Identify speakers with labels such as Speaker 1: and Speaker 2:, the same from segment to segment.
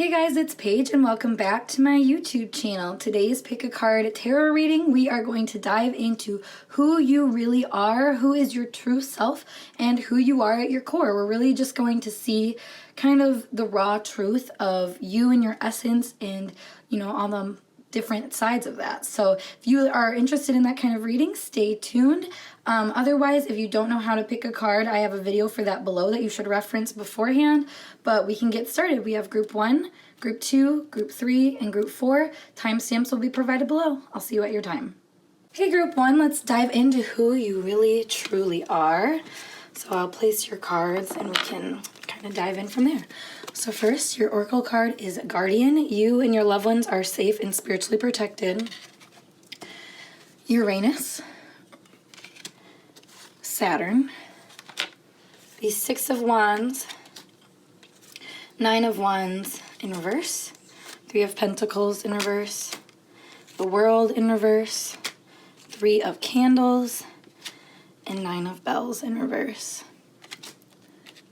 Speaker 1: Hey guys, it's Paige and welcome back to my YouTube channel. Today's Pick a Card Tarot reading, we are going to dive into who you really are, who is your true self, and who you are at your core. We're really just going to see kind of the raw truth of you and your essence and, all the different sides of that. So if you are interested in that kind of reading, stay tuned. Otherwise, if you don't know how to pick a card, I have a video for that below that you should reference beforehand, but we can get started. We have group 1, group 2, group 3, and group 4. Timestamps will be provided below. I'll see you at your time. Okay, group 1, let's dive into who you really truly are. So I'll place your cards and we can kind of dive in from there. So first, your oracle card is Guardian. You and your loved ones are safe and spiritually protected. Uranus, Saturn, the 6 of Wands, 9 of Wands in reverse, 3 of Pentacles in reverse, the World in reverse, 3 of Candles, and 9 of Bells in reverse.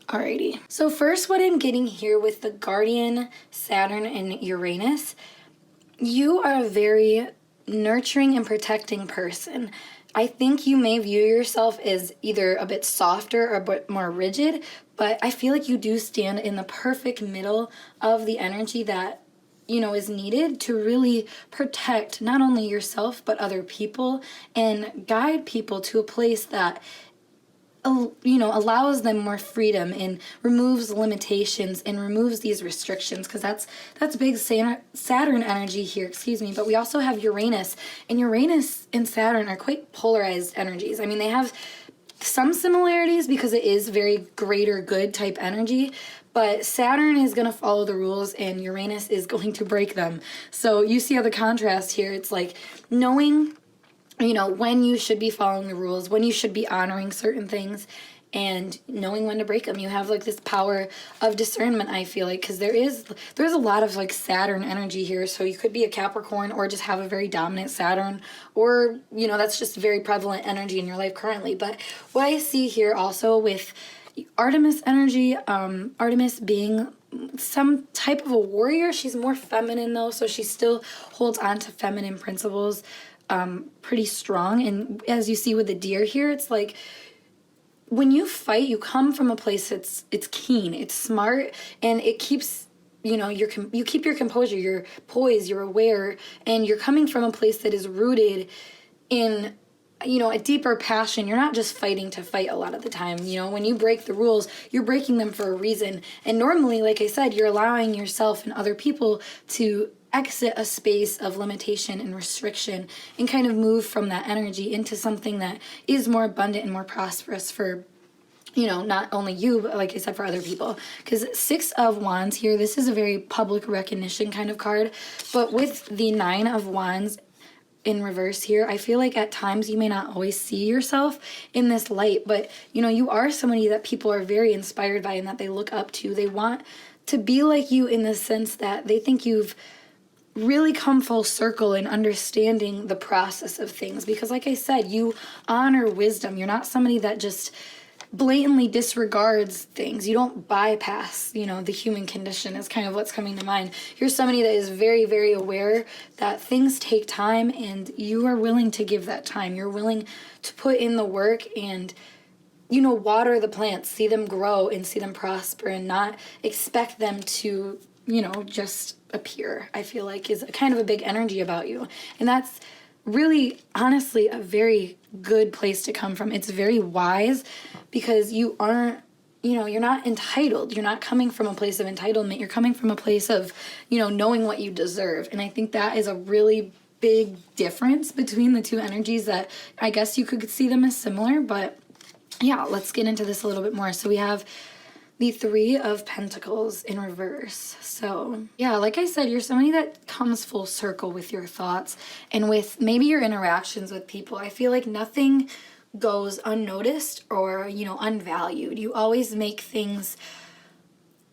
Speaker 1: Alrighty, so first what I'm getting here with the Guardian, Saturn, and Uranus, you are a very nurturing and protecting person. I think you may view yourself as either a bit softer or a bit more rigid, but I feel like you do stand in the perfect middle of the energy that is needed to really protect not only yourself but other people and guide people to a place that allows them more freedom and removes limitations and removes these restrictions, because that's big Saturn energy here, but we also have Uranus, and Uranus and Saturn are quite polarized energies. I mean, they have some similarities because it is very greater good type energy, but Saturn is going to follow the rules and Uranus is going to break them. So you see how the contrast here, it's like knowing when you should be following the rules, when you should be honoring certain things, and knowing when to break them. You have like this power of discernment, I feel like, because there's a lot of like Saturn energy here. So you could be a Capricorn or just have a very dominant Saturn, or that's just very prevalent energy in your life currently. But what I see here also with Artemis energy, Artemis being some type of a warrior. She's more feminine though, so she still holds on to feminine principles pretty strong. And as you see with the deer here, it's like when you fight, you come from a place that's keen, it's smart, and it keeps you keep your composure, you're poised, you're aware, and you're coming from a place that is rooted in a deeper passion. You're not just fighting to fight a lot of the time. When you break the rules, you're breaking them for a reason. And normally, like I said, you're allowing yourself and other people to exit a space of limitation and restriction and kind of move from that energy into something that is more abundant and more prosperous for not only you, but like I said, for other people. Because 6 of Wands here, this is a very public recognition kind of card. But with the 9 of Wands in reverse here, I feel like at times you may not always see yourself in this light, but you are somebody that people are very inspired by and that they look up to. They want to be like you in the sense that they think you've really come full circle in understanding the process of things, because like I said, you honor wisdom. You're not somebody that just blatantly disregards things. You don't bypass, the human condition is kind of what's coming to mind. You're somebody that is very, very aware that things take time, and you are willing to give that time. You're willing to put in the work and water the plants, see them grow and see them prosper, and not expect them to just appear, I feel like is kind of a big energy about you. And that's really, honestly, a very good place to come from. It's very wise because you aren't, you're not entitled. You're not coming from a place of entitlement. You're coming from a place of, knowing what you deserve. And I think that is a really big difference between the two energies that I guess you could see them as similar. But yeah, let's get into this a little bit more. So we have the 3 of Pentacles in reverse. So yeah, like I said, you're somebody that comes full circle with your thoughts and with maybe your interactions with people. I feel like nothing goes unnoticed or, unvalued. You always make things,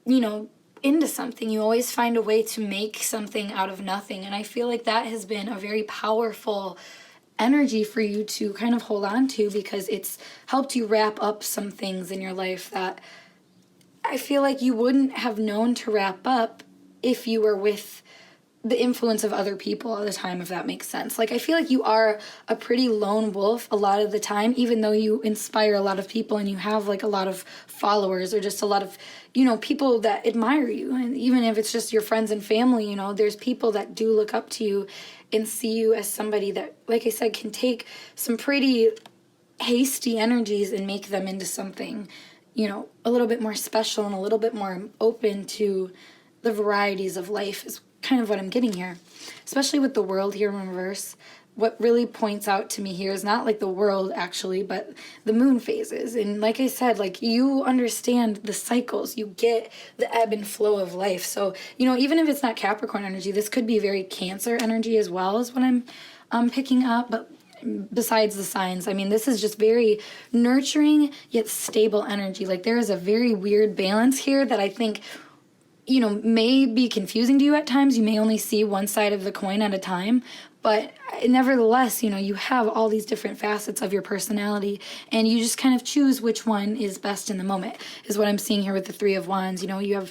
Speaker 1: into something. You always find a way to make something out of nothing. And I feel like that has been a very powerful energy for you to kind of hold on to, because it's helped you wrap up some things in your life that I feel like you wouldn't have known to wrap up if you were with the influence of other people all the time, if that makes sense. Like, I feel like you are a pretty lone wolf a lot of the time, even though you inspire a lot of people and you have like a lot of followers or just a lot of, people that admire you. And even if it's just your friends and family, there's people that do look up to you and see you as somebody that, like I said, can take some pretty hasty energies and make them into something, a little bit more special and a little bit more open to the varieties of life is kind of what I'm getting here. Especially with the world here in reverse, what really points out to me here is not like the world actually, but the moon phases. And like I said, like, you understand the cycles, you get the ebb and flow of life. So, even if it's not Capricorn energy, this could be very Cancer energy as well, is what I'm picking up. But besides the signs, I mean, this is just very nurturing yet stable energy. Like, there is a very weird balance here that I think may be confusing to you at times. You may only see one side of the coin at a time, but nevertheless, you have all these different facets of your personality, and you just kind of choose which one is best in the moment, is what I'm seeing here with the Three of Wands. You have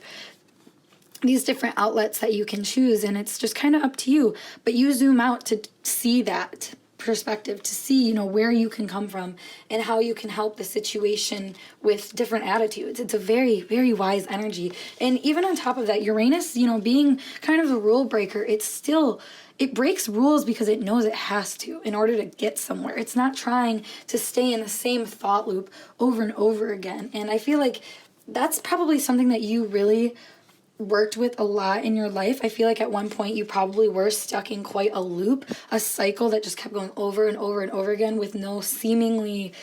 Speaker 1: these different outlets that you can choose, and it's just kind of up to you, but you zoom out to see that perspective, to see where you can come from and how you can help the situation with different attitudes. It's a very, very wise energy. And even on top of that, Uranus, being kind of a rule breaker, it breaks rules because it knows it has to in order to get somewhere. It's not trying to stay in the same thought loop over and over again. And I feel like that's probably something that you really worked with a lot in your life. I feel like at one point you probably were stuck in quite a loop, a cycle that just kept going over and over and over again with no seemingly,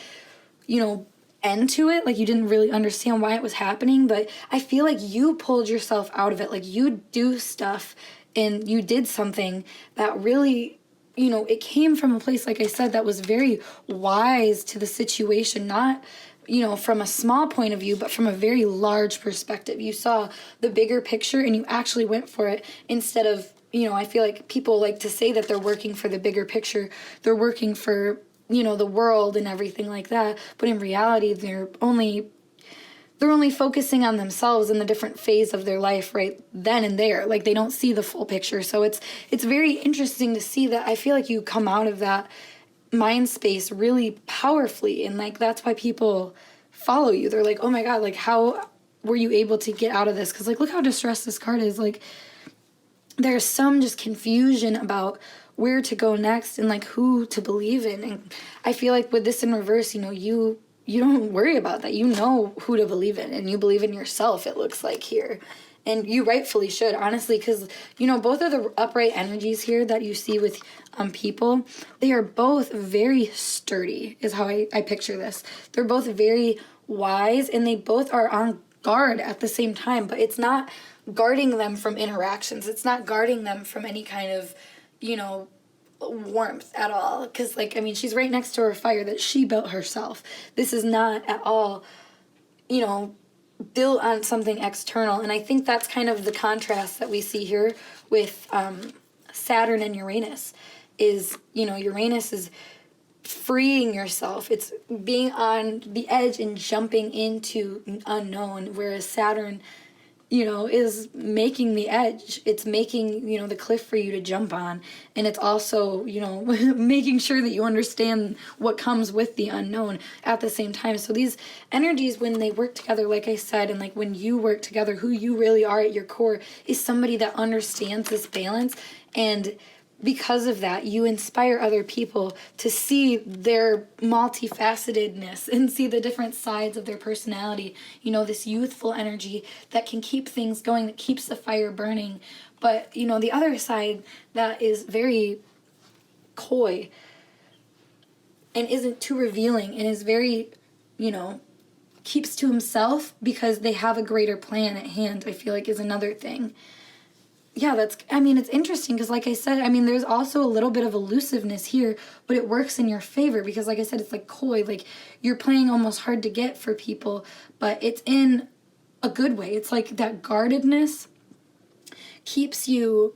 Speaker 1: end to it. Like, you didn't really understand why it was happening, but I feel like you pulled yourself out of it. Like, you do stuff and you did something that really, it came from a place, like I said, that was very wise to the situation, not from a small point of view, but from a very large perspective. You saw the bigger picture and you actually went for it instead of, I feel like people like to say that they're working for the bigger picture. They're working for, the world and everything like that. But in reality, they're only focusing on themselves in the different phase of their life right then and there. Like, they don't see the full picture. So it's very interesting to see that. I feel like you come out of that mind space really powerfully, and like, that's why people follow you. They're like, oh my god, like, how were you able to get out of this? Because like, look how distressed this card is. Like, there's some just confusion about where to go next and like who to believe in. And I feel like with this in reverse, you don't worry about that. You know who to believe in, and you believe in yourself, it looks like here. And you rightfully should, honestly, because, both of the upright energies here that you see with people, they are both very sturdy, is how I picture this. They're both very wise, and they both are on guard at the same time, but it's not guarding them from interactions. It's not guarding them from any kind of, warmth at all. Because, she's right next to her fire that she built herself. This is not at all, built on something external. And I think that's kind of the contrast that we see here with Saturn and Uranus is, Uranus is freeing yourself. It's being on the edge and jumping into unknown, whereas Saturn, is making the edge. It's making, the cliff for you to jump on. And it's also, making sure that you understand what comes with the unknown at the same time. So these energies, when they work together, like I said, and like when you work together, who you really are at your core is somebody that understands this balance. And because of that, you inspire other people to see their multifacetedness and see the different sides of their personality. This youthful energy that can keep things going, that keeps the fire burning. But, the other side that is very coy and isn't too revealing and is very, keeps to himself because they have a greater plan at hand, I feel like is another thing. Yeah, it's interesting because like I said, there's also a little bit of elusiveness here, but it works in your favor because like I said, it's like coy, like you're playing almost hard to get for people, but it's in a good way. It's like that guardedness keeps you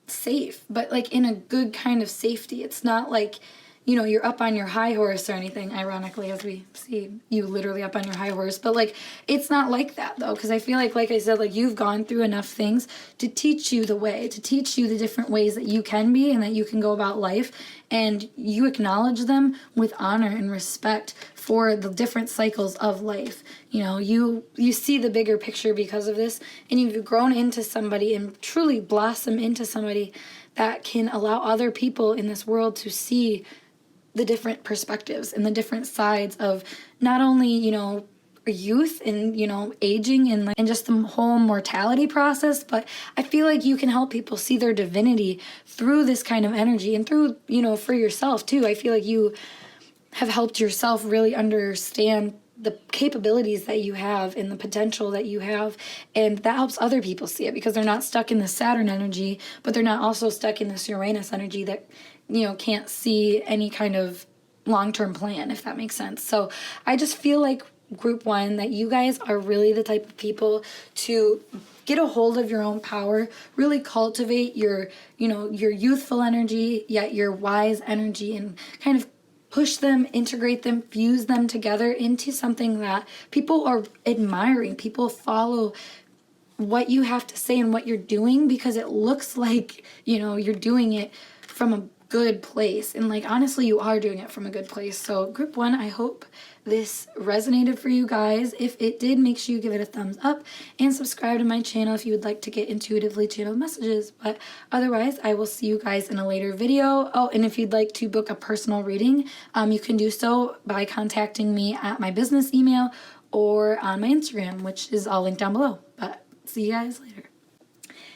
Speaker 1: safe, but like in a good kind of safety. It's not like, you're up on your high horse or anything, ironically, as we see you literally up on your high horse. But like, it's not like that though, because I feel like I said, like, you've gone through enough things to teach you the way, to teach you the different ways that you can be and that you can go about life, and you acknowledge them with honor and respect for the different cycles of life. You see the bigger picture because of this, and you've grown into somebody and truly blossom into somebody that can allow other people in this world to see the different perspectives and the different sides of not only, youth and, aging and just the whole mortality process, but I feel like you can help people see their divinity through this kind of energy and through, for yourself too. I feel like you have helped yourself really understand the capabilities that you have and the potential that you have, and that helps other people see it because they're not stuck in the Saturn energy, but they're not also stuck in this Uranus energy that can't see any kind of long-term plan, if that makes sense. So I just feel like, group 1, that you guys are really the type of people to get a hold of your own power, really cultivate your youthful energy, yet your wise energy, and kind of push them, integrate them, fuse them together into something that people are admiring. People follow what you have to say and what you're doing because it looks like, you're doing it from a good place. And like, honestly, you are doing it from a good place. So group 1, I hope this resonated for you guys. If it did, make sure you give it a thumbs up and subscribe to my channel if you would like to get intuitively channeled messages. But otherwise, I will see you guys in a later video. Oh, and if you'd like to book a personal reading, you can do so by contacting me at my business email or on my Instagram, which is all linked down below. But see you guys later.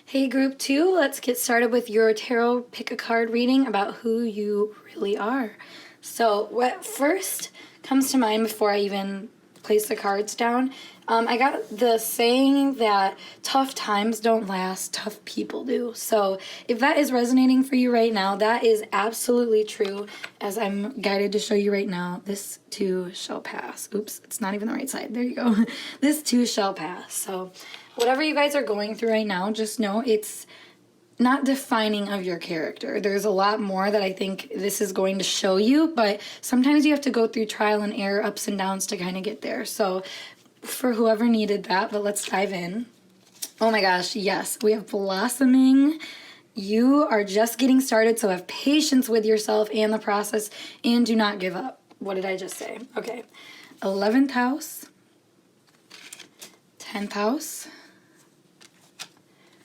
Speaker 1: Hey group 2, let's get started with your tarot pick a card reading about who you really are. So what first comes to mind before I even place the cards down, I got the saying that tough times don't last, tough people do. So if that is resonating for you right now, that is absolutely true. As I'm guided to show you right now, this too shall pass. Oops, it's not even the right side. There you go. This too shall pass. So whatever you guys are going through right now, just know it's not defining of your character. There's a lot more that I think this is going to show you, but sometimes you have to go through trial and error, ups and downs to kind of get there. So for whoever needed that, but let's dive in. Oh my gosh, yes, we have blossoming. You are just getting started, so have patience with yourself and the process, and do not give up. What did I just say? Okay, 11th house, 10th house,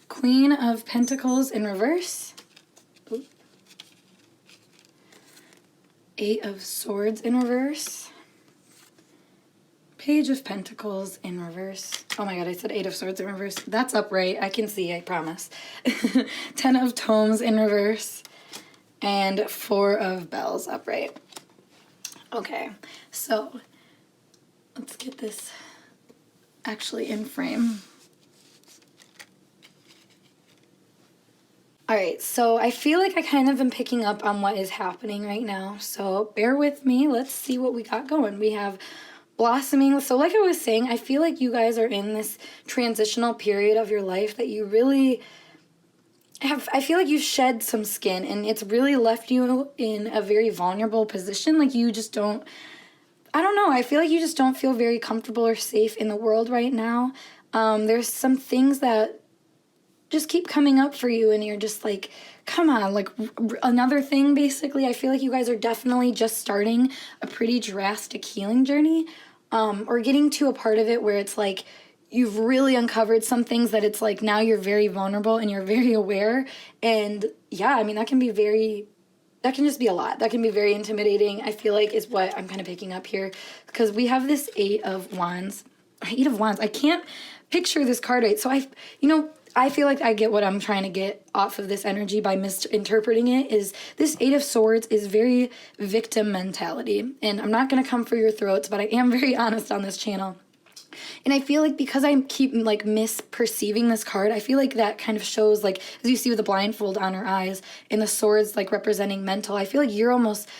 Speaker 1: Queen of Pentacles in reverse, 8 of Swords in reverse, Page of Pentacles in reverse. Oh my god, I said 8 of Swords in reverse. That's upright. I can see, I promise. 10 of Tomes in reverse, and 4 of Bells upright. Okay, so let's get this actually in frame. Alright, so I feel like I kind of am picking up on what is happening right now, so bear with me. Let's see what we got going. We have blossoming. So like I was saying, I feel like you guys are in this transitional period of your life that you really have, I feel like you've shed some skin and it's really left you in a very vulnerable position. Like you just don't, I don't know, I feel like you just don't feel very comfortable or safe in the world right now. There's some things that just keep coming up for you and you're just like, come on, like another thing basically. I feel like you guys are definitely just starting a pretty drastic healing journey, or getting to a part of it where it's like you've really uncovered some things that it's like now you're very vulnerable and you're very aware. And yeah, I mean, that can just be a lot. That can be very intimidating, I feel like, is what I'm kind of picking up here, because we have this 8 of Wands. I can't picture this card right. So I feel like I get what I'm trying to get off of this energy by misinterpreting it. Is this 8 of Swords is very victim mentality. And I'm not going to come for your throats, but I am very honest on this channel. And I feel like because I keep like misperceiving this card, I feel like that kind of shows, like, as you see with the blindfold on her eyes and the swords like representing mental, I feel like you're almost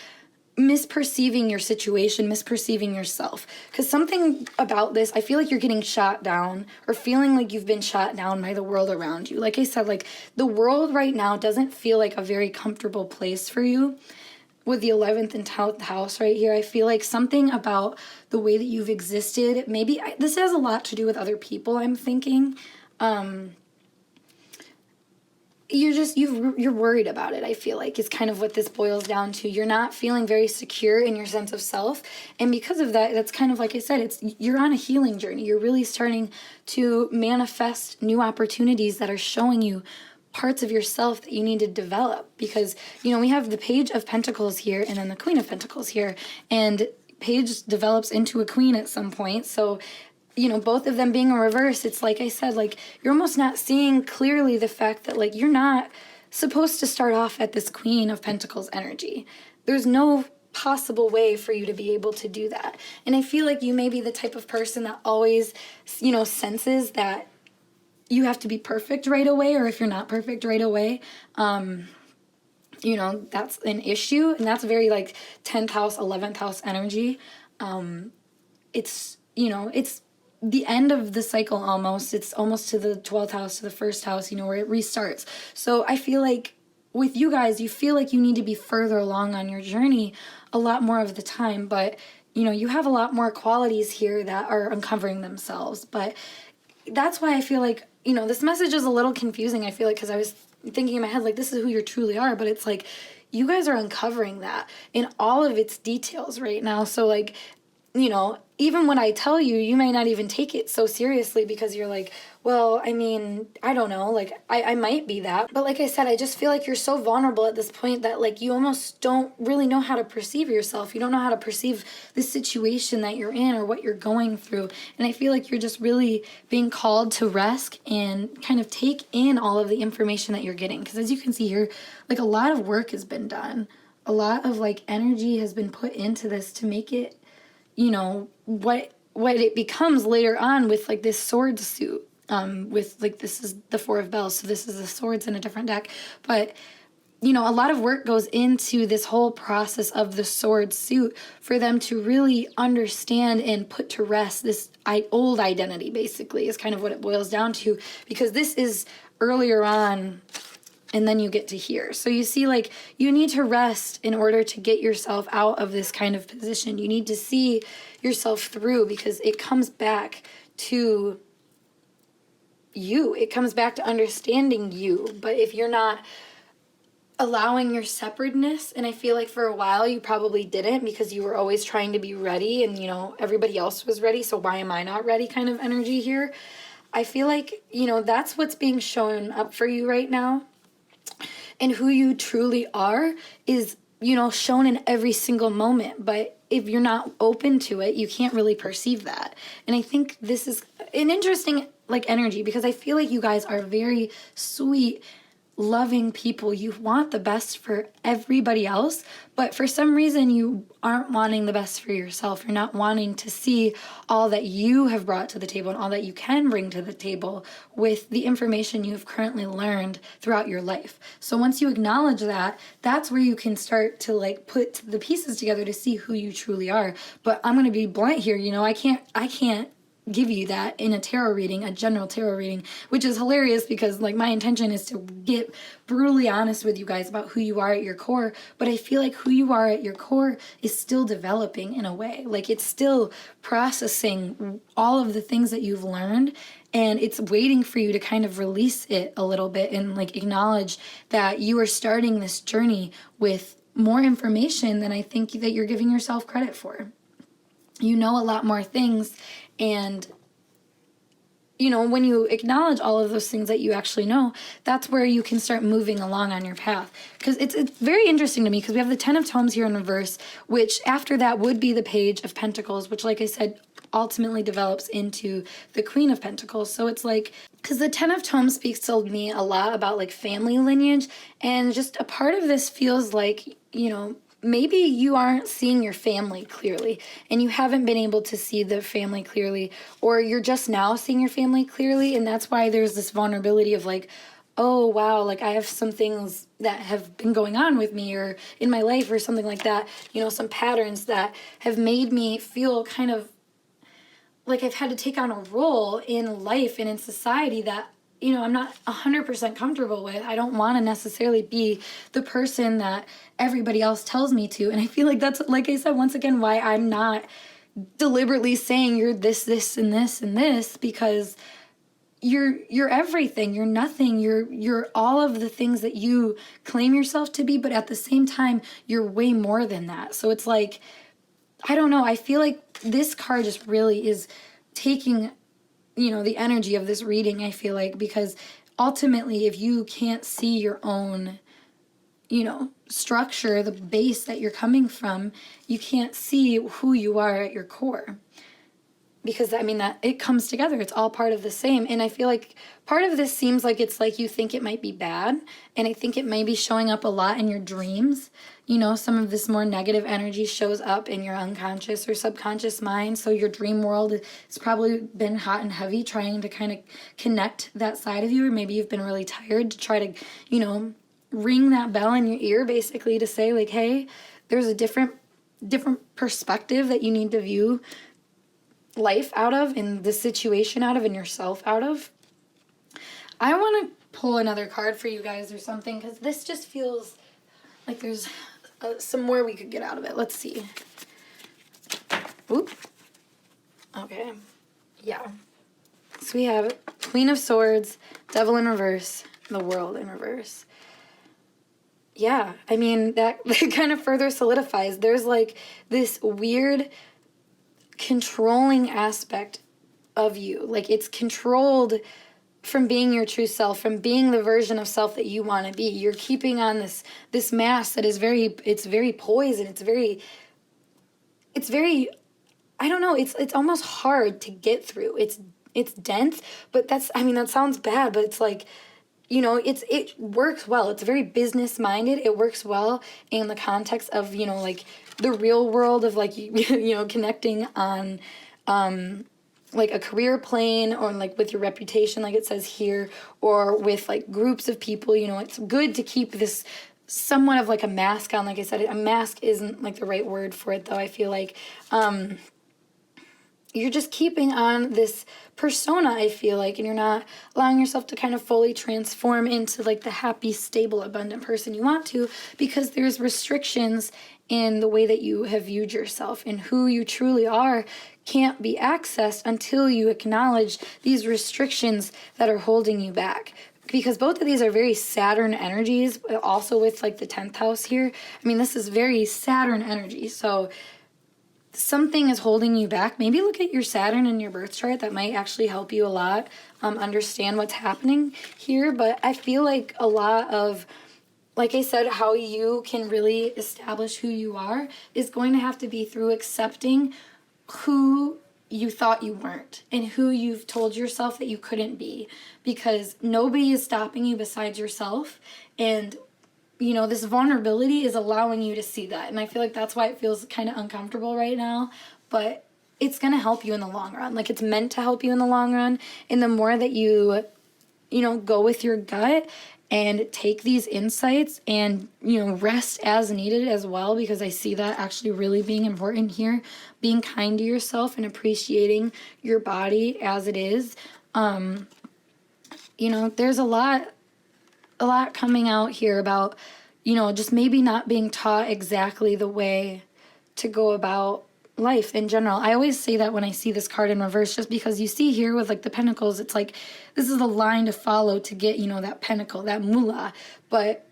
Speaker 1: misperceiving your situation, misperceiving yourself. Because something about this, I feel like you're getting shot down or feeling like you've been shot down by the world around you. Like I said, like the world right now doesn't feel like a very comfortable place for you. with the 11th and 10th house right here, I feel like something about the way that you've existed, maybe this has a lot to do with other people, I'm thinking. You're worried about it, I feel like, is kind of what this boils down to. You're not feeling very secure in your sense of self, and because of that, that's kind of like I said, you're on a healing journey. You're really starting to manifest new opportunities that are showing you parts of yourself that you need to develop, because we have the Page of Pentacles here and then the Queen of Pentacles here, and Page develops into a Queen at some point. So both of them being in reverse, it's like I said, like, you're almost not seeing clearly the fact that, like, you're not supposed to start off at this Queen of Pentacles energy. There's no possible way for you to be able to do that. And I feel like you may be the type of person that always, senses that you have to be perfect right away, or if you're not perfect right away, that's an issue. And that's very, like, 10th house, 11th house energy. It's the end of the cycle almost. It's almost to the 12th house, to the first house, where it restarts. So I feel like with you guys, you feel like you need to be further along on your journey a lot more of the time. But, you have a lot more qualities here that are uncovering themselves. But that's why I feel like, this message is a little confusing, I feel like, because I was thinking in my head, like, this is who you truly are. But it's like, you guys are uncovering that in all of its details right now. So, like, even when I tell you, you may not even take it so seriously, because you're like, well, I mean, I don't know, like, I might be that. But like I said, I just feel like you're so vulnerable at this point that, like, you almost don't really know how to perceive yourself. You don't know how to perceive the situation that you're in or what you're going through. And I feel like you're just really being called to rest and kind of take in all of the information that you're getting. Because as you can see here, like, a lot of work has been done. A lot of, like, energy has been put into this to make it, what it becomes later on with, like, this sword suit, with, like, this is the Four of Bells, so this is the swords in a different deck. But, a lot of work goes into this whole process of the sword suit for them to really understand and put to rest this old identity, basically, is kind of what it boils down to, because this is earlier on, and then you get to here. So you see, like, you need to rest in order to get yourself out of this kind of position. You need to see yourself through, because it comes back to you. It comes back to understanding you. But if you're not allowing your separateness, and I feel like for a while you probably didn't, because you were always trying to be ready, and, everybody else was ready, so why am I not ready kind of energy here. I feel like, that's what's being shown up for you right now. And who you truly are is, shown in every single moment. But if you're not open to it, you can't really perceive that. And I think this is an interesting, like, energy, because I feel like you guys are very sweet, loving people. You want the best for everybody else, but for some reason you aren't wanting the best for yourself. You're not wanting to see all that you have brought to the table and all that you can bring to the table with the information you've currently learned throughout your life. So once you acknowledge that, that's where you can start to, like, put the pieces together to see who you truly are. But I'm going to be blunt here, I can't give you that in a tarot reading, a general tarot reading, which is hilarious, because, like, my intention is to get brutally honest with you guys about who you are at your core. But I feel like who you are at your core is still developing in a way. Like, it's still processing all of the things that you've learned, and it's waiting for you to kind of release it a little bit and, like, acknowledge that you are starting this journey with more information than I think that you're giving yourself credit for. You know a lot more things. And, when you acknowledge all of those things that you actually know, that's where you can start moving along on your path. Because it's very interesting to me, because we have the Ten of Tomes here in reverse, which after that would be the Page of Pentacles, which, like I said, ultimately develops into the Queen of Pentacles. So it's like, because the Ten of Tomes speaks to me a lot about, like, family lineage, and just a part of this feels like, maybe you aren't seeing your family clearly, and you haven't been able to see the family clearly, or you're just now seeing your family clearly, and that's why there's this vulnerability of, like, oh, wow, like, I have some things that have been going on with me or in my life or something like that, some patterns that have made me feel kind of like I've had to take on a role in life and in society that I'm not 100% comfortable with. I don't want to necessarily be the person that everybody else tells me to. And I feel like that's, like I said, once again, why I'm not deliberately saying you're this, this, and this, and this, because you're everything. You're nothing. You're all of the things that you claim yourself to be, but at the same time, you're way more than that. So it's like, I don't know. I feel like this card just really is taking, the energy of this reading, I feel like, because ultimately, if you can't see your own, structure, the base that you're coming from, you can't see who you are at your core. Because, that it comes together. It's all part of the same. And I feel like part of this seems like it's like you think it might be bad. And I think it may be showing up a lot in your dreams. Some of this more negative energy shows up in your unconscious or subconscious mind. So your dream world has probably been hot and heavy, trying to kind of connect that side of you. Or maybe you've been really tired to try to, ring that bell in your ear, basically, to say, like, hey, there's a different perspective that you need to view life out of, and the situation out of, and yourself out of. I want to pull another card for you guys or something, because this just feels like there's some more we could get out of it. Let's see. Oop. Okay. Yeah. So we have Queen of Swords, Devil in reverse, the World in reverse. Yeah, that kind of further solidifies. There's like this weird controlling aspect of you. Like, it's controlled from being your true self, from being the version of self that you want to be. You're keeping on this mask that is very poised, and it's very I don't know, it's almost hard to get through. It's dense, but that sounds bad, but it's like, it works well. It's very business minded. It works well in the context of, like the real world of like, connecting on, like a career plane, or like with your reputation, like it says here, or with like groups of people. It's good to keep this somewhat of like a mask on. Like I said, a mask isn't like the right word for it, though. I feel like, you're just keeping on this persona, I feel like, and you're not allowing yourself to kind of fully transform into like the happy, stable, abundant person you want to, because there's restrictions in the way that you have viewed yourself, and who you truly are can't be accessed until you acknowledge these restrictions that are holding you back. Because both of these are very Saturn energies, also with like the 10th house here. This is very Saturn energy. So something is holding you back. Maybe look at your Saturn in your birth chart. That might actually help you a lot understand what's happening here. But I feel like a lot of, like I said, how you can really establish who you are is going to have to be through accepting who you thought you weren't, and who you've told yourself that you couldn't be, because nobody is stopping you besides yourself. And this vulnerability is allowing you to see that. And I feel like that's why it feels kind of uncomfortable right now. But it's going to help you in the long run. Like, it's meant to help you in the long run. And the more that you, go with your gut and take these insights and, rest as needed as well, because I see that actually really being important here. Being kind to yourself and appreciating your body as it is. There's a lot coming out here about, just maybe not being taught exactly the way to go about life in general. I always say that when I see this card in reverse, just because you see here with like the pentacles, it's like, this is the line to follow to get, that pentacle, that moolah. But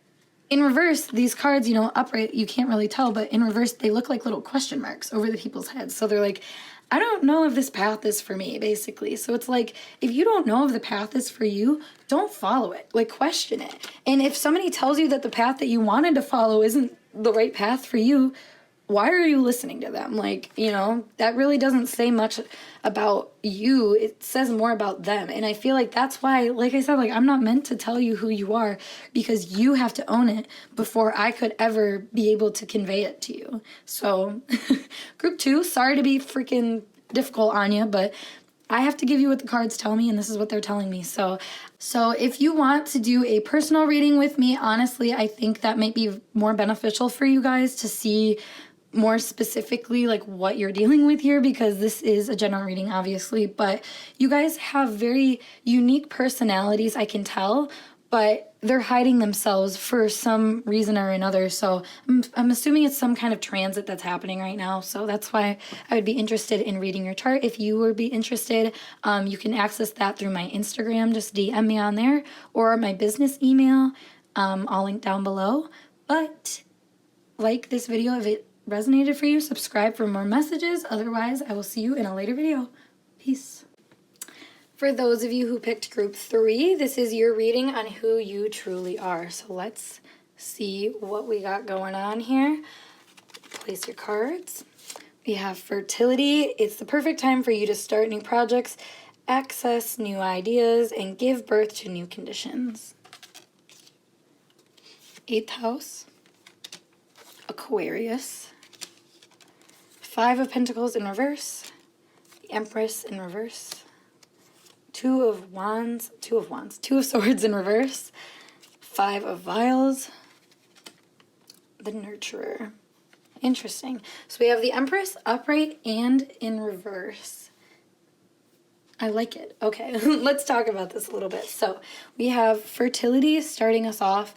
Speaker 1: in reverse, these cards, upright, you can't really tell, but in reverse, they look like little question marks over the people's heads. So they're like, I don't know if this path is for me, basically. So it's like, if you don't know if the path is for you, don't follow it. Like, question it. And if somebody tells you that the path that you wanted to follow isn't the right path for you, why are you listening to them? Like, that really doesn't say much about you. It says more about them. And I feel like that's why, like I said, like, I'm not meant to tell you who you are, because you have to own it before I could ever be able to convey it to you. So, group 2, sorry to be freaking difficult on you, but I have to give you what the cards tell me, and this is what they're telling me. So if you want to do a personal reading with me, honestly, I think that might be more beneficial for you guys to see more specifically like what you're dealing with here, because this is a general reading, obviously, but you guys have very unique personalities, I can tell, but they're hiding themselves for some reason or another. So I'm assuming it's some kind of transit that's happening right now. So that's why I would be interested in reading your chart. If you would be interested, you can access that through my Instagram. Just DM me on there, or my business email. I'll link down below. But like this video if it resonated for you. Subscribe for more messages. Otherwise, I will see you in a later video. Peace. For those of you who picked group 3, this is your reading on who you truly are. So let's see what we got going on here. Place your cards. We have fertility. It's the perfect time for you to start new projects, access new ideas, and give birth to new conditions. 8th house. Aquarius. 5 of Pentacles in reverse. The Empress in reverse. 2 of Swords in reverse. 5 of Vials. The Nurturer. Interesting. So we have the Empress upright and in reverse. I like it. Okay, let's talk about this a little bit. So we have fertility starting us off.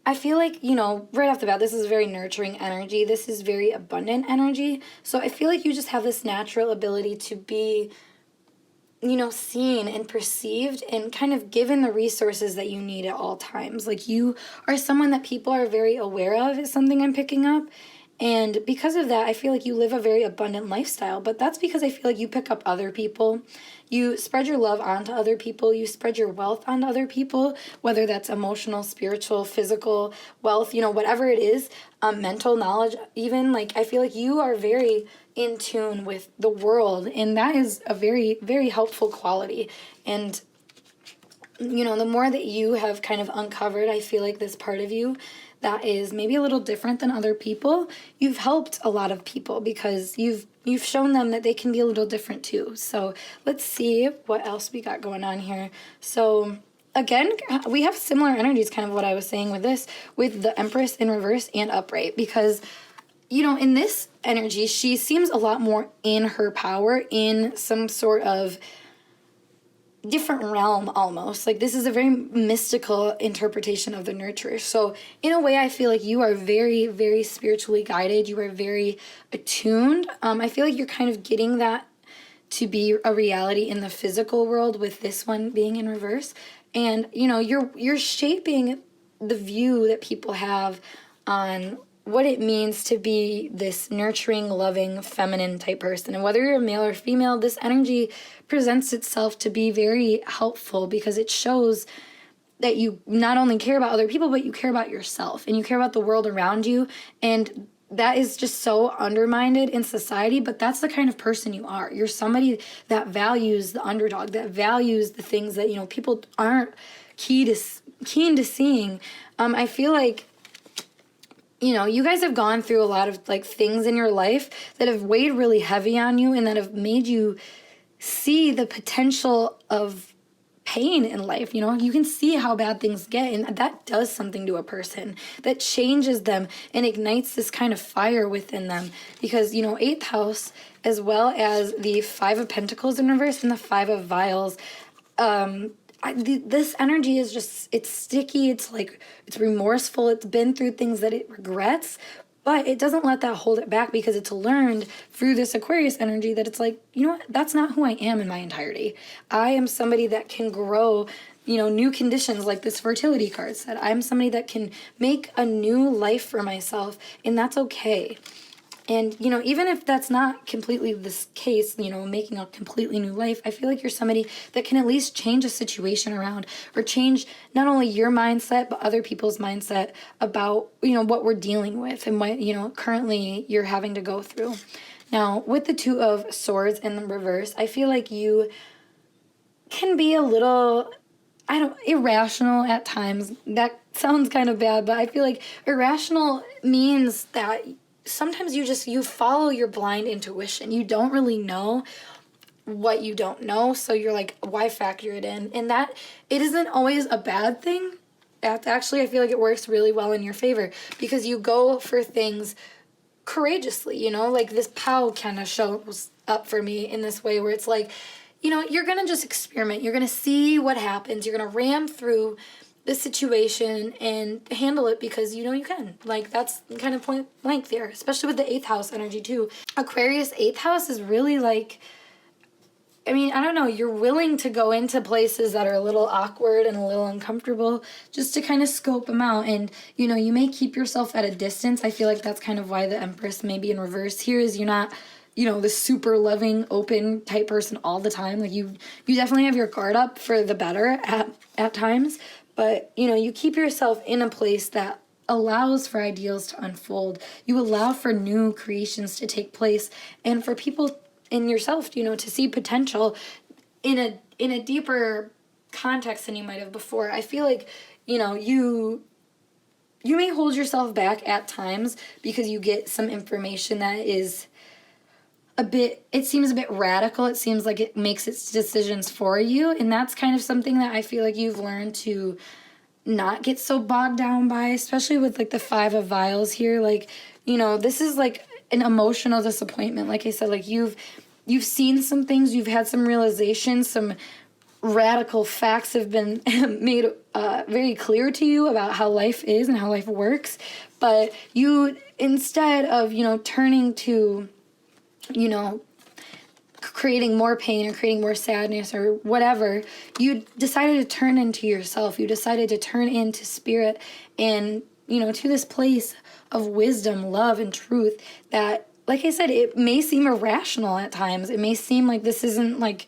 Speaker 1: I feel like, you know, right off the bat, this is very nurturing energy. This is very abundant energy. So I feel like you just have this natural ability to be, you know, seen and perceived and kind of given the resources that you need at all times. Like, you are someone that people are very aware of, is something I'm picking up. And because of that, I feel like you live a very abundant lifestyle. But that's because I feel like you pick up other people. You spread your love onto other people. You spread your wealth onto other people, whether that's emotional, spiritual, physical, wealth, you know, whatever it is, mental knowledge even. Like, I feel like you are very in tune with the world, and that is a very, very helpful quality. And, you know, the more that you have kind of uncovered, I feel like this part of you that is maybe a little different than other people, you've helped a lot of people because you've shown them that they can be a little different too. So let's see what else we got going on here. So again, we have similar energies, kind of what I was saying with this, with the Empress in reverse and upright, because, you know, in this energy, she seems a lot more in her power, in some sort of different realm almost. Like, this is a very mystical interpretation of the nurturer. So in a way, I feel like you are very, very spiritually guided. You are very attuned. I feel like you're kind of getting that to be a reality in the physical world with this one being in reverse. And, you know, you're shaping the view that people have on what it means to be this nurturing, loving, feminine type person. And whether you're a male or female, this energy presents itself to be very helpful because it shows that you not only care about other people, but you care about yourself and you care about the world around you. And that is just so undermined in society, but that's the kind of person you are. You're somebody that values the underdog, that values the things that, you know, people aren't keen to seeing. I feel like, you know, you guys have gone through a lot of like things in your life that have weighed really heavy on you and that have made you see the potential of pain in life. You know, you can see how bad things get, and that does something to a person. That changes them and ignites this kind of fire within them. Because, you know, 8th house, as well as the 5 of Pentacles in reverse and the 5 of Vials, this energy is just, it's sticky, it's like, it's remorseful, it's been through things that it regrets, but it doesn't let that hold it back because it's learned through this Aquarius energy that it's like, you know what, that's not who I am in my entirety. I am somebody that can grow, you know, new conditions, like this fertility card said. I'm somebody that can make a new life for myself, and that's okay. And, you know, even if that's not completely this case, you know, making a completely new life, I feel like you're somebody that can at least change a situation around, or change not only your mindset, but other people's mindset about, you know, what we're dealing with and what, you know, currently you're having to go through. Now, with the 2 of Swords in the reverse, I feel like you can be a little, irrational at times. That sounds kind of bad, but I feel like irrational means that sometimes you follow your blind intuition. You don't really know what you don't know, so you're like, why factor it in? And that, it isn't always a bad thing. Actually, I feel like it works really well in your favor because you go for things courageously, you know, like this POW kind of shows up for me in this way where it's like, you know, you're going to just experiment. You're going to see what happens. You're going to ram through the situation and handle it because you know you can. Like, that's kind of point blank there, especially with the 8th house energy too. Aquarius 8th house is really like, I mean, I don't know, you're willing to go into places that are a little awkward and a little uncomfortable just to kind of scope them out. And, you know, you may keep yourself at a distance. I feel like that's kind of why the Empress may be in reverse here, is you're not, you know, the super loving, open type person all the time. Like, you definitely have your guard up for the better at times. But, you know, you keep yourself in a place that allows for ideals to unfold. You allow for new creations to take place and for people in yourself, you know, to see potential in a deeper context than you might have before. I feel like, you know, you may hold yourself back at times because you get some information that is it seems a bit radical. It seems like it makes its decisions for you. And that's kind of something that I feel like you've learned to not get so bogged down by, especially with like the 5 of Vials here. Like, you know, this is like an emotional disappointment. Like I said, like you've seen some things, you've had some realizations, some radical facts have been made very clear to you about how life is and how life works. But you, instead of, you know, turning to, you know, creating more pain or creating more sadness or whatever, you decided to turn into yourself. You decided to turn into spirit and, you know, to this place of wisdom, love, and truth that, like I said, it may seem irrational at times. It may seem like this isn't like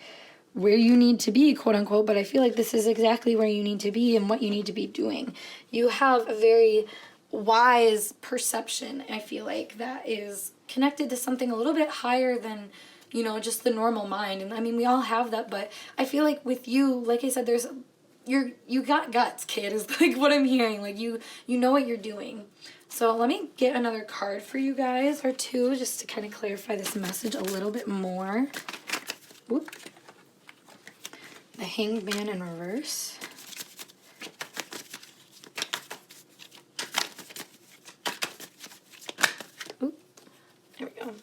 Speaker 1: where you need to be, quote unquote, but I feel like this is exactly where you need to be and what you need to be doing. You have a very wise perception, I feel like, that is connected to something a little bit higher than, you know, just the normal mind. And I mean, we all have that, but I feel like with you, like I said, you got guts, kid, is like what I'm hearing. Like you know what you're doing. So let me get another card for you guys, or two, just to kind of clarify this message a little bit more. Whoop. The Hanged Man in reverse. Oop. There we go.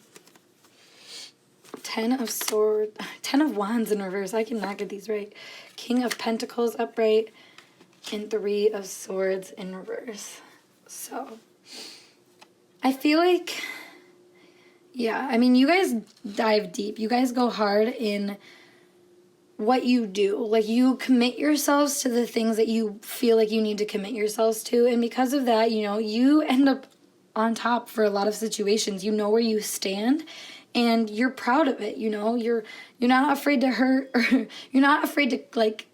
Speaker 1: 10 of Wands in reverse. I cannot get these right. King of Pentacles upright and 3 of Swords in reverse. So I feel like, yeah, I mean, you guys dive deep. You guys go hard in what you do. Like, you commit yourselves to the things that you feel like you need to commit yourselves to. And because of that, you know, you end up on top for a lot of situations. You know where you stand and you're proud of it. You know, you're not afraid to hurt, or you're not afraid to, like,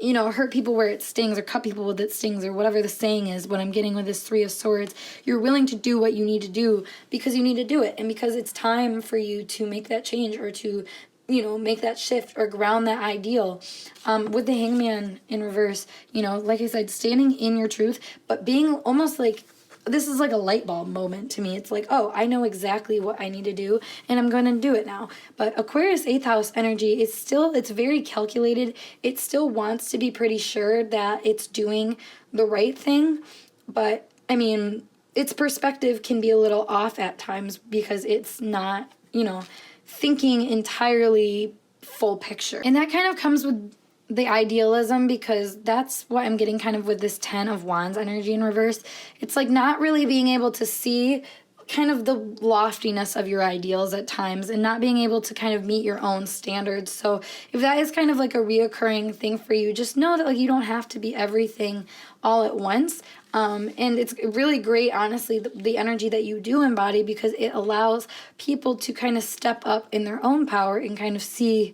Speaker 1: you know, hurt people where it stings or cut people with it stings or whatever the saying is. What I'm getting with this 3 of Swords, you're willing to do what you need to do because you need to do it, and because it's time for you to make that change or to, you know, make that shift or ground that ideal. With the Hangman in reverse, you know, like I said, standing in your truth, but being almost like, this is like a light bulb moment to me. It's like, oh, I know exactly what I need to do, and I'm going to do it now. But Aquarius 8th house energy is still, it's very calculated. It still wants to be pretty sure that it's doing the right thing. But, I mean, its perspective can be a little off at times because it's not, you know, thinking entirely full picture. And that kind of comes with the idealism, because that's what I'm getting kind of with this 10 of Wands energy in reverse. It's like not really being able to see kind of the loftiness of your ideals at times and not being able to kind of meet your own standards. So if that is kind of like a reoccurring thing for you, just know that like you don't have to be everything all at once. And it's really great, honestly, the energy that you do embody, because it allows people to kind of step up in their own power and kind of see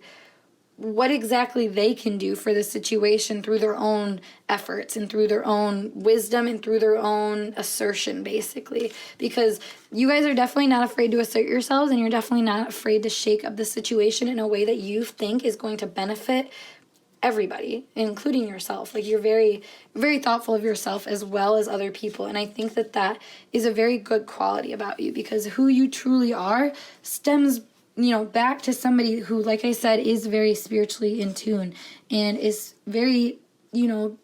Speaker 1: what exactly they can do for the situation through their own efforts and through their own wisdom and through their own assertion, basically. Because you guys are definitely not afraid to assert yourselves, and you're definitely not afraid to shake up the situation in a way that you think is going to benefit everybody, including yourself. Like, you're very, very thoughtful of yourself as well as other people. And I think that that is a very good quality about you, because who you truly are stems, you know, back to somebody who, like I said, is very spiritually in tune and is very, you know,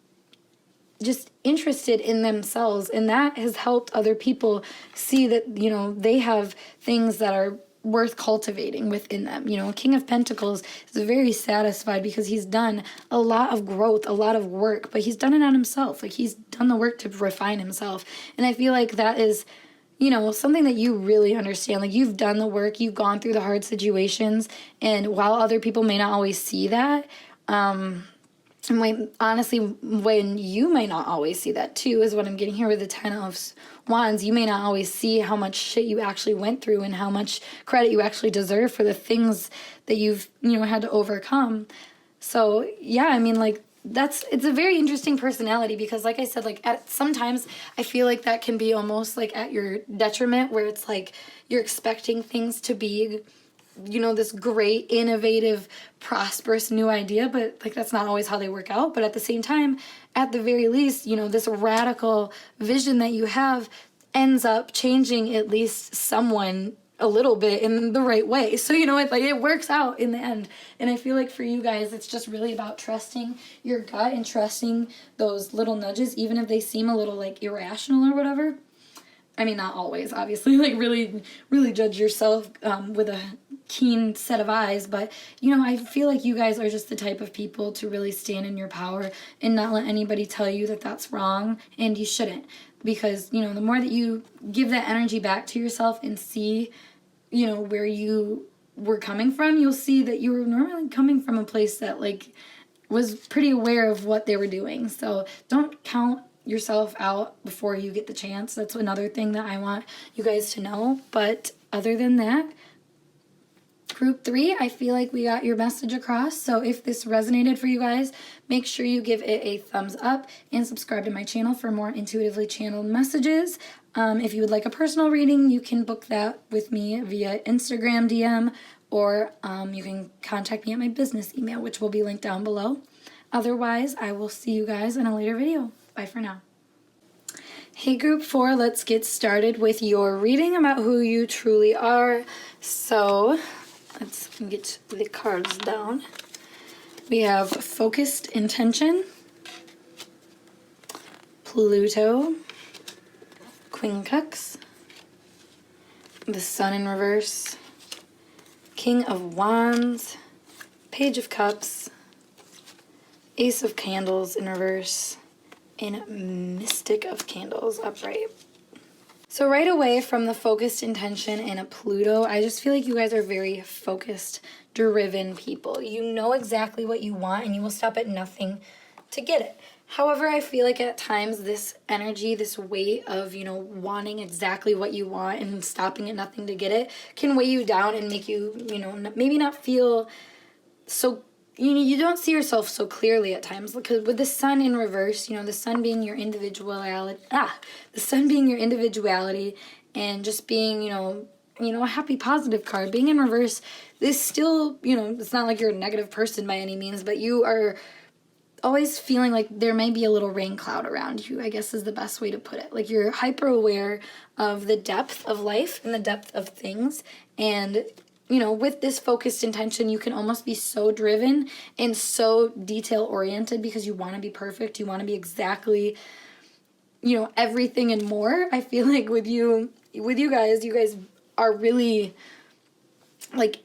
Speaker 1: just interested in themselves, and that has helped other people see that, you know, they have things that are worth cultivating within them. You know, King of Pentacles is very satisfied because he's done a lot of growth, a lot of work, but he's done it on himself. Like, he's done the work to refine himself. And I feel like that is, you know, something that you really understand. Like, you've done the work, you've gone through the hard situations, and while other people may not always see that, and honestly, when you may not always see that too, is what I'm getting here with the Ten of Wands. You may not always see how much shit you actually went through and how much credit you actually deserve for the things that you've, you know, had to overcome. So yeah, I mean, like, it's a very interesting personality, because like I said, like, sometimes I feel like that can be almost like at your detriment, where it's like you're expecting things to be, you know, this great, innovative, prosperous new idea, but like, that's not always how they work out. But at the same time, at the very least, you know, this radical vision that you have ends up changing at least someone a little bit in the right way. So, you know, it works out in the end. And I feel like for you guys, it's just really about trusting your gut and trusting those little nudges, even if they seem a little like irrational or whatever. I mean, not always, obviously, like, really, really judge yourself with a keen set of eyes. But, you know, I feel like you guys are just the type of people to really stand in your power and not let anybody tell you that that's wrong, and you shouldn't. Because, you know, the more that you give that energy back to yourself and see, you know, where you were coming from, you'll see that you were normally coming from a place that, like, was pretty aware of what they were doing. So don't count yourself out before you get the chance. That's another thing that I want you guys to know. But other than that, group 3, I feel like we got your message across. So if this resonated for you guys, make sure you give it a thumbs up and subscribe to my channel for more intuitively channeled messages. If you would like a personal reading, you can book that with me via Instagram DM, or you can contact me at my business email, which will be linked down below. Otherwise, I will see you guys in a later video. Bye for now. Hey group 4, let's get started with your reading about who you truly are. So let's get the cards down. We have focused intention, Pluto, Queen Cups, the Sun in reverse, King of Wands, Page of Cups, Ace of Candles in reverse, and Mystic of Candles upright. So right away from the focused intention and a Pluto, I just feel like you guys are very focused, driven people. You know exactly what you want, and you will stop at nothing to get it. However, I feel like at times this energy, this weight of, you know, wanting exactly what you want and stopping at nothing to get it can weigh you down and make you, you know, maybe not feel so, you don't see yourself so clearly at times, because with the Sun in reverse, you know, the Sun being your individuality, the Sun being your individuality and just being, you know, a happy, positive card. Being in reverse is still, you know, it's not like you're a negative person by any means, but you are always feeling like there may be a little rain cloud around you, I guess is the best way to put it. Like, you're hyper aware of the depth of life and the depth of things, and you know, with this focused intention, you can almost be so driven and so detail-oriented because you want to be perfect. You want to be exactly, you know, everything and more. I feel like with you guys are really, like,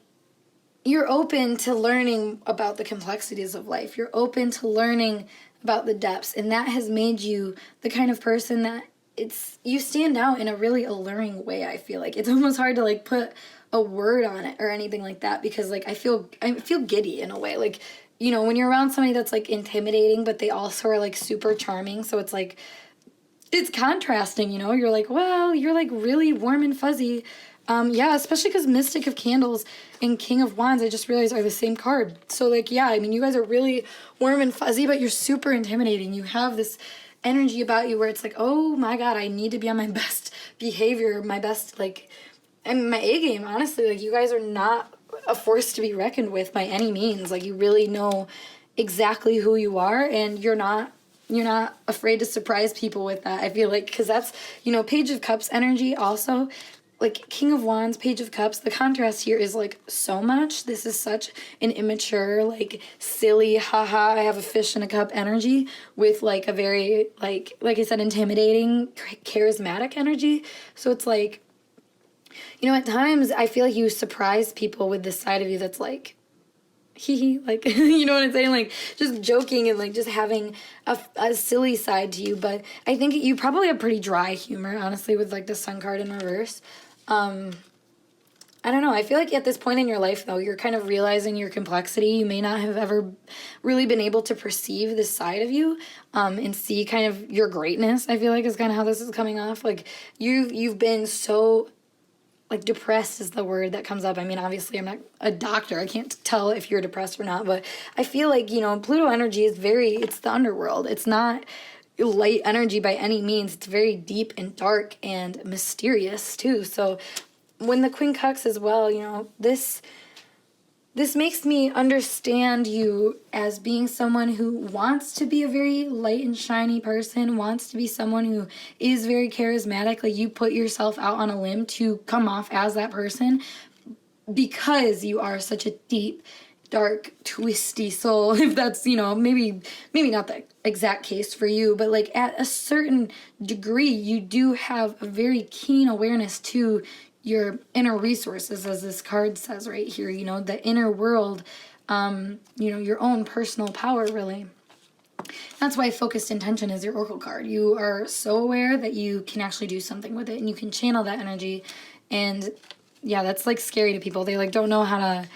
Speaker 1: you're open to learning about the complexities of life. You're open to learning about the depths, and that has made you the kind of person that you stand out in a really alluring way. I feel like it's almost hard to, like, put a word on it or anything like that, because, like, I feel giddy in a way. Like, you know, when you're around somebody that's, like, intimidating, but they also are, like, super charming, so it's like, it's contrasting, you know. You're like, well, you're, like, really warm and fuzzy. Yeah, especially because Mystic of Candles and King of Wands, I just realized, are the same card. So, like, yeah, I mean, you guys are really warm and fuzzy, but you're super intimidating. You have this energy about you where it's like, oh my God, I need to be on my best behavior, my best, like, and my A game, honestly. Like, you guys are not a force to be reckoned with by any means. Like, you really know exactly who you are, and you're not afraid to surprise people with that, I feel like, because that's, you know, Page of Cups energy also. like King of Wands, Page of Cups, the contrast here is like so much. This is such an immature, like silly, haha, I have a fish in a cup energy with like a very, like I said, intimidating, charismatic energy. So it's like, you know, at times I feel like you surprise people with this side of you that's like, hee hee, like, you know what I'm saying? Like, just joking and, like, just having a silly side to you. But I think you probably have pretty dry humor, honestly, with, like, the Sun card in reverse. I don't know. I feel like at this point in your life, though, you're kind of realizing your complexity. You may not have ever really been able to perceive this side of you and see kind of your greatness, I feel like, is kind of how this is coming off. Like, you've been so... like, depressed is the word that comes up. I mean, obviously, I'm not a doctor. I can't tell if you're depressed or not. But I feel like, you know, Pluto energy is it's the underworld. It's not light energy by any means. It's very deep and dark and mysterious, too. So when the Queen Cups as well, you know, this makes me understand you as being someone who wants to be a very light and shiny person, wants to be someone who is very charismatic. Like, you put yourself out on a limb to come off as that person because you are such a deep, dark, twisty soul. If that's, you know, maybe not the exact case for you, but like at a certain degree, you do have a very keen awareness to your inner resources, as this card says right here, you know, the inner world, you know, your own personal power, really. That's why focused intention is your oracle card. You are so aware that you can actually do something with it, and you can channel that energy. And yeah, that's like scary to people. They like don't know how to,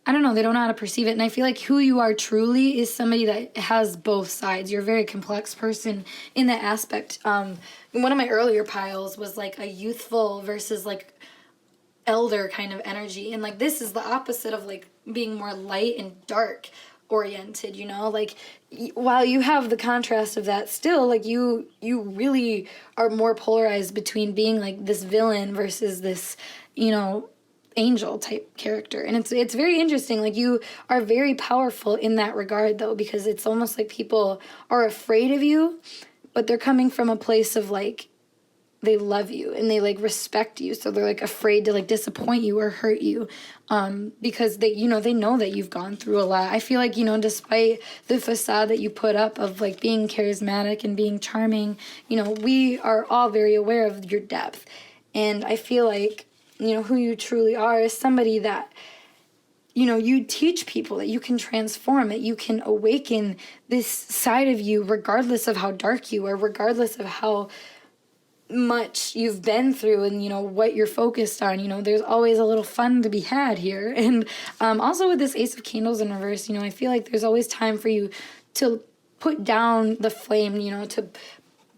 Speaker 1: I don't know, they don't know how to perceive it. And I feel like who you are truly is somebody that has both sides. You're a very complex person in that aspect. One of my earlier piles was like a youthful versus like elder kind of energy. And like this is the opposite of like being more light and dark oriented, you know? Like while you have the contrast of that, still like you really are more polarized between being like this villain versus this, you know, angel type character. And it's very interesting. Like you are very powerful in that regard though, because it's almost like people are afraid of you, but they're coming from a place of like they love you and they like respect you, so they're like afraid to like disappoint you or hurt you, because they, you know, they know that you've gone through a lot. I feel like, you know, despite the facade that you put up of like being charismatic and being charming, you know, we are all very aware of your depth. And I feel like, you know, who you truly are is somebody that, you know, you teach people that you can transform, that you can awaken this side of you regardless of how dark you are, regardless of how much you've been through and, you know, what you're focused on. You know, there's always a little fun to be had here. And also with this Ace of Candles in reverse, you know, I feel like there's always time for you to put down the flame, you know, to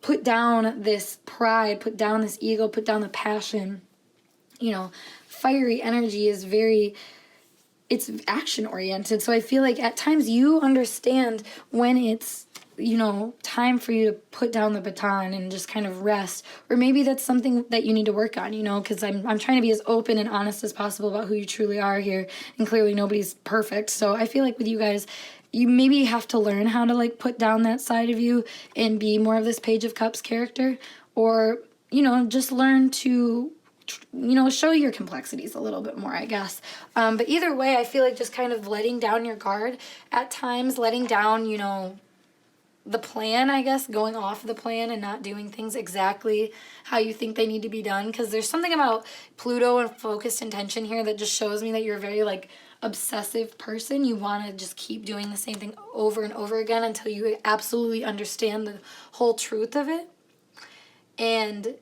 Speaker 1: put down this pride, put down this ego, put down the passion. You know, fiery energy is it's action oriented. So I feel like at times you understand when it's, you know, time for you to put down the baton and just kind of rest. Or maybe that's something that you need to work on, you know, because I'm trying to be as open and honest as possible about who you truly are here. And clearly nobody's perfect. So I feel like with you guys, you maybe have to learn how to like put down that side of you and be more of this Page of Cups character. Or, you know, just learn to, you know, show your complexities a little bit more, I guess. But either way, I feel like just kind of letting down your guard at times, letting down, you know, the plan, I guess, going off the plan and not doing things exactly how you think they need to be done. Because there's something about Pluto and focused intention here that just shows me that you're a very, like, obsessive person. You want to just keep doing the same thing over and over again until you absolutely understand the whole truth of it. And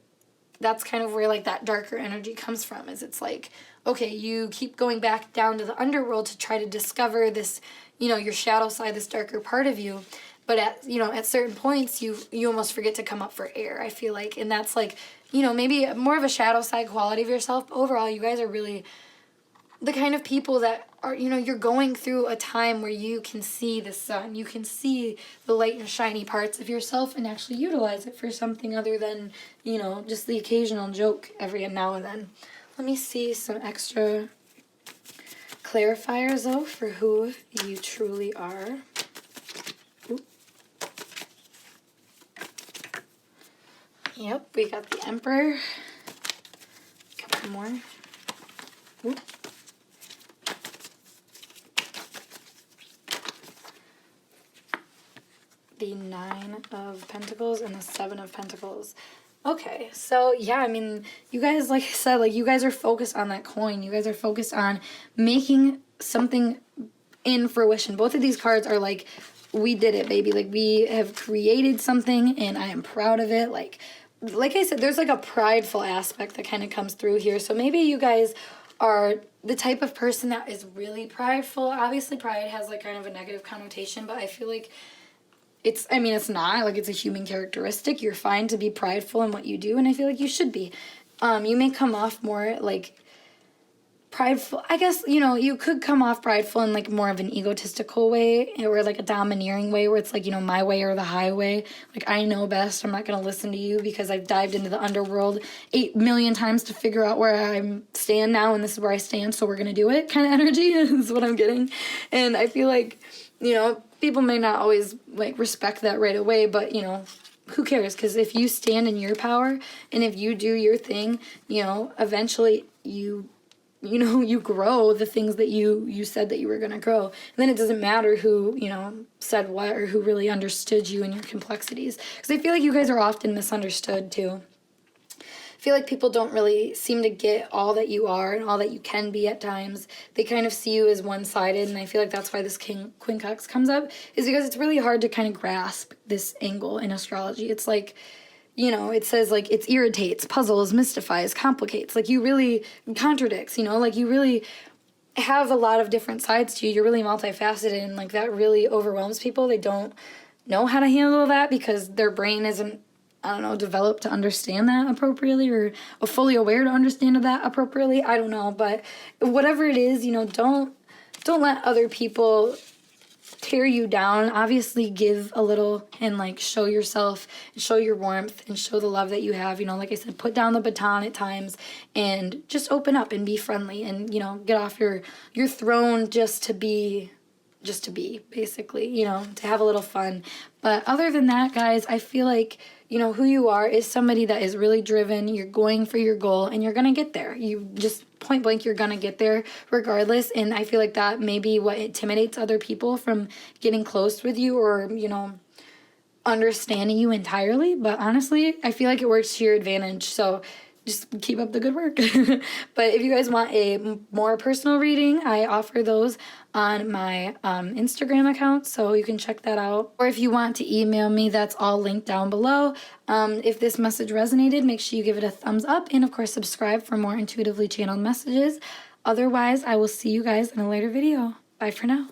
Speaker 1: that's kind of where, like, that darker energy comes from, is it's like, okay, you keep going back down to the underworld to try to discover this, you know, your shadow side, this darker part of you. But at, you know, at certain points, you almost forget to come up for air, I feel like. And that's like, you know, maybe more of a shadow side quality of yourself. But overall, you guys are really the kind of people that are, you know, you're going through a time where you can see the sun. You can see the light and shiny parts of yourself and actually utilize it for something other than, you know, just the occasional joke every now and then. Let me see some extra clarifiers, though, for who you truly are. Yep, we got the Emperor, one more. Oop. The 9 of Pentacles and the 7 of Pentacles. Okay, so yeah, I mean, you guys, like I said, like you guys are focused on that coin. You guys are focused on making something in fruition. Both of these cards are like, we did it, baby. Like, we have created something and I am proud of it. Like I said, there's like a prideful aspect that kind of comes through here. So maybe you guys are the type of person that is really prideful. Obviously, pride has like kind of a negative connotation, but I feel like it's not, like, it's a human characteristic. You're fine to be prideful in what you do, and I feel like you should be. You may come off more, like, prideful. I guess, you know, you could come off prideful in, like, more of an egotistical way, or, like, a domineering way, where it's, like, you know, my way or the highway. Like, I know best. I'm not going to listen to you because I've dived into the underworld 8 million times to figure out where I stand now, and this is where I stand, so we're going to do it kind of energy is what I'm getting. And I feel like, you know, people may not always, like, respect that right away, but, you know, who cares? Because if you stand in your power and if you do your thing, you know, eventually you grow the things that you said that you were going to grow. And then it doesn't matter who, you know, said what or who really understood you and your complexities. Because I feel like you guys are often misunderstood, too. I feel like people don't really seem to get all that you are and all that you can be at times. They kind of see you as one-sided, and I feel like that's why this Quincux comes up, is because it's really hard to kind of grasp this angle in astrology. It's like, you know, it says, like, it irritates, puzzles, mystifies, complicates. Like, you really contradicts, you know? Like, you really have a lot of different sides to you. You're really multifaceted, and, like, that really overwhelms people. They don't know how to handle that because their brain isn't, I don't know, developed to understand that appropriately, or fully aware to understand that appropriately. I don't know, but whatever it is, you know, don't let other people tear you down. Obviously give a little and, like, show yourself, show your warmth, and show the love that you have. You know, like I said, put down the baton at times and just open up and be friendly, and, you know, get off your throne just to be, basically, you know, to have a little fun. But other than that, guys, I feel like, you know, who you are is somebody that is really driven. You're going for your goal, and you're going to get there. You just, point blank, you're going to get there regardless. And I feel like that may be what intimidates other people from getting close with you, or, you know, understanding you entirely. But honestly, I feel like it works to your advantage. So just keep up the good work. But if you guys want a more personal reading, I offer those on my Instagram account, so you can check that out. Or if you want to email me, that's all linked down below. If this message resonated, make sure you give it a thumbs up, and of course subscribe for more intuitively channeled messages. Otherwise, I will see you guys in a later video. Bye for now.